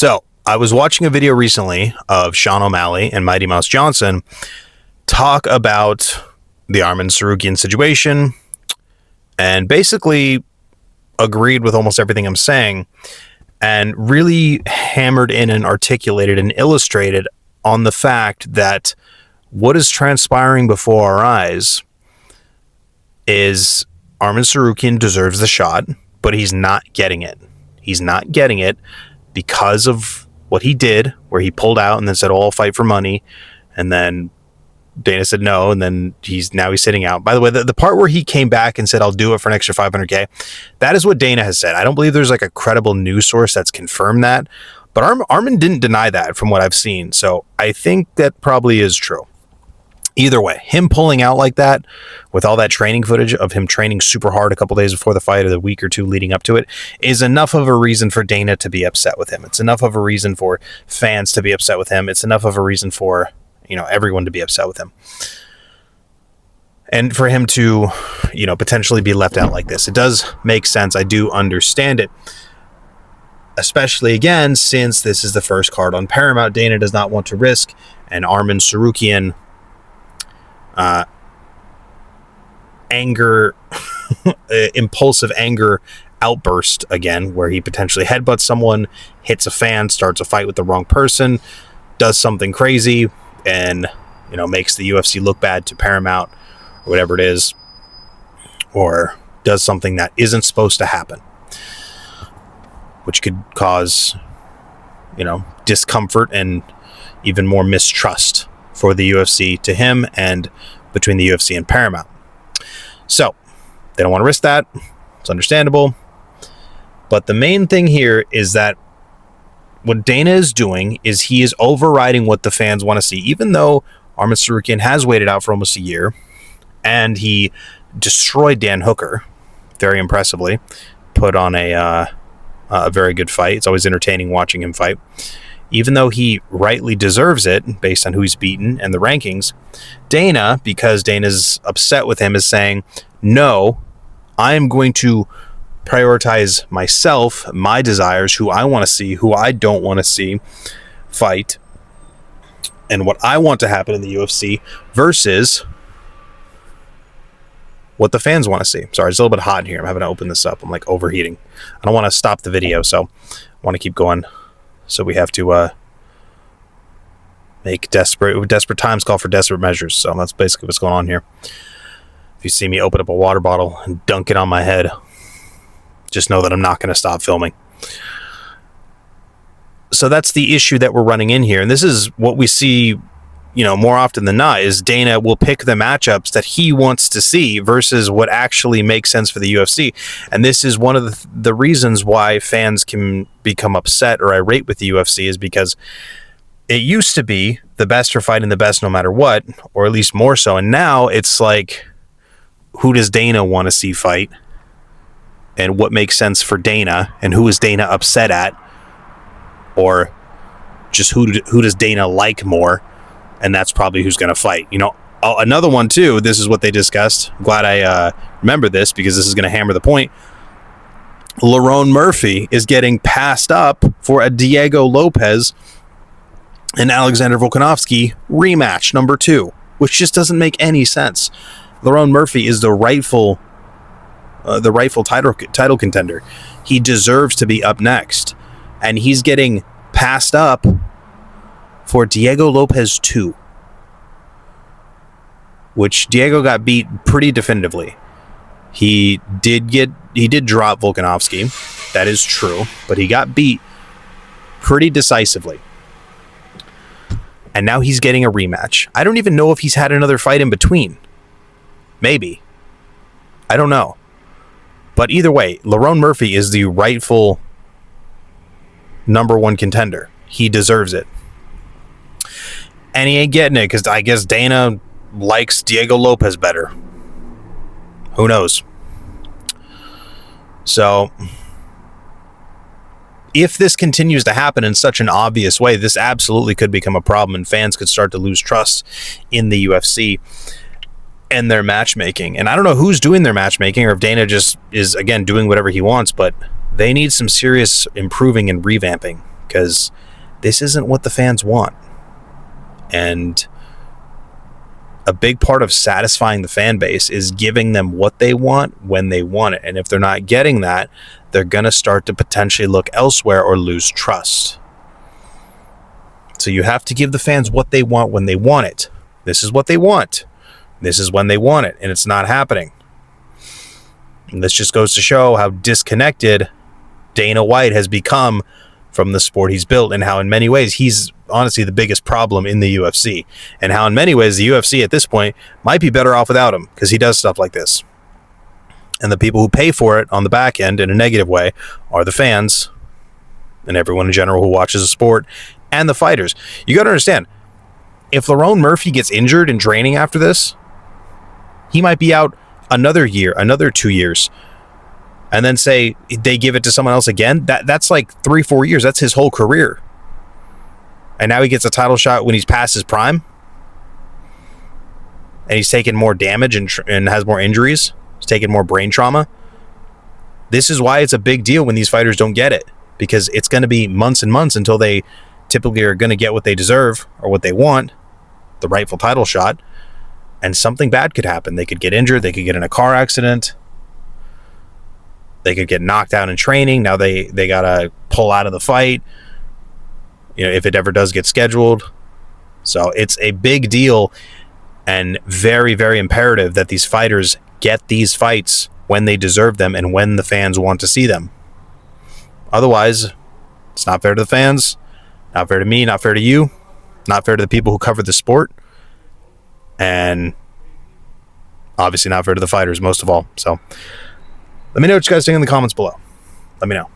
So I was watching a video recently of Sean O'Malley and Mighty Mouse Johnson talk about the Arman Tsarukyan situation and basically agreed with almost everything I'm saying and really hammered in and articulated and illustrated on the fact that what is transpiring before our eyes is Arman Tsarukyan deserves the shot, but he's not getting it. He's not getting it because of what he did, where he pulled out and then said, oh, I'll fight for money. And then Dana said no, and then he's sitting out. By the way, the part where he came back and said, I'll do it for an extra $500K, that is what Dana has said. I don't believe there's like a credible news source that's confirmed that, but Arman didn't deny that from what I've seen. So I think that probably is true. Either way, him pulling out like that with all that training footage of him training super hard a couple days before the fight or the week or two leading up to it is enough of a reason for Dana to be upset with him. It's enough of a reason for fans to be upset with him. It's enough of a reason for, everyone to be upset with him. And for him to, potentially be left out like this. It does make sense. I do understand it. Especially, again, since this is the first card on Paramount, Dana does not want to risk an Arman Tsarukyan impulsive anger outburst again, where he potentially headbutts someone, hits a fan, starts a fight with the wrong person, does something crazy, and makes the UFC look bad to Paramount or whatever it is, or does something that isn't supposed to happen, which could cause discomfort and even more mistrust for the UFC to him and between the UFC and Paramount. So they don't want to risk that. It's understandable. But the main thing here is that what Dana is doing is he is overriding what the fans want to see. Even though Arman Tsarukyan has waited out for almost a year and he destroyed Dan Hooker very impressively, put on a very good fight. It's always entertaining watching him fight. Even though he rightly deserves it based on who he's beaten and the rankings, Dana, because Dana's upset with him, is saying, no, I am going to prioritize myself, my desires, who I want to see, who I don't want to see fight, and what I want to happen in the UFC versus what the fans want to see. Sorry, it's a little bit hot in here. I'm having to open this up. I'm like overheating. I don't want to stop the video, so I want to keep going. So we have to make desperate times call for desperate measures. So that's basically what's going on here. If you see me open up a water bottle and dunk it on my head, just know that I'm not going to stop filming. So that's the issue that we're running in here. And this is what we see, more often than not, is Dana will pick the matchups that he wants to see versus what actually makes sense for the UFC. And this is one of the reasons why fans can become upset or irate with the UFC, is because it used to be the best are fighting the best no matter what, or at least more so. And now it's like, who does Dana want to see fight? And what makes sense for Dana? And who is Dana upset at? Or just who does Dana like more? And that's probably who's going to fight. Another one too, this is what they discussed. I'm glad I remember this because this is going to hammer the point. Lerone Murphy is getting passed up for a Diego Lopez and Alexander Volkanovski rematch number 2, which just doesn't make any sense. Lerone Murphy is the rightful title contender. He deserves to be up next, and he's getting passed up for Diego Lopez 2, which Diego got beat pretty definitively. He did drop Volkanovski, that is true, but he got beat pretty decisively. And now he's getting a rematch. I don't even know if he's had another fight in between. Maybe. I don't know. But either way, Lerone Murphy is the rightful number 1 contender. He deserves it. And he ain't getting it because I guess Dana likes Diego Lopez better. Who knows? So, if this continues to happen in such an obvious way, this absolutely could become a problem, and fans could start to lose trust in the UFC and their matchmaking. And I don't know who's doing their matchmaking, or if Dana just is, again, doing whatever he wants, but they need some serious improving and revamping, because this isn't what the fans want. And a big part of satisfying the fan base is giving them what they want when they want it. And if they're not getting that, they're going to start to potentially look elsewhere or lose trust. So you have to give the fans what they want when they want it. This is what they want. This is when they want it, and it's not happening. And this just goes to show how disconnected Dana White has become from the sport he's built, and how in many ways he's honestly the biggest problem in the UFC, and how in many ways the UFC at this point might be better off without him, because he does stuff like this. And the people who pay for it on the back end in a negative way are the fans and everyone in general who watches the sport and the fighters. You got to understand, if Lerone Murphy gets injured in training after this, he might be out another year, another 2 years, and then say they give it to someone else again. That's like 3-4 years. That's his whole career. And now he gets a title shot when he's past his prime, and he's taken more damage and has more injuries. He's taken more brain trauma. This is why it's a big deal when these fighters don't get it, because it's going to be months and months until they typically are going to get what they deserve or what they want, the rightful title shot, and something bad could happen. They could get injured. They could get in a car accident. They could get knocked out in training. Now they got to pull out of the fight, if it ever does get scheduled. So it's a big deal and very, very imperative that these fighters get these fights when they deserve them and when the fans want to see them. Otherwise, it's not fair to the fans, not fair to me, not fair to you, not fair to the people who cover the sport, and obviously not fair to the fighters most of all. So let me know what you guys think in the comments below. Let me know.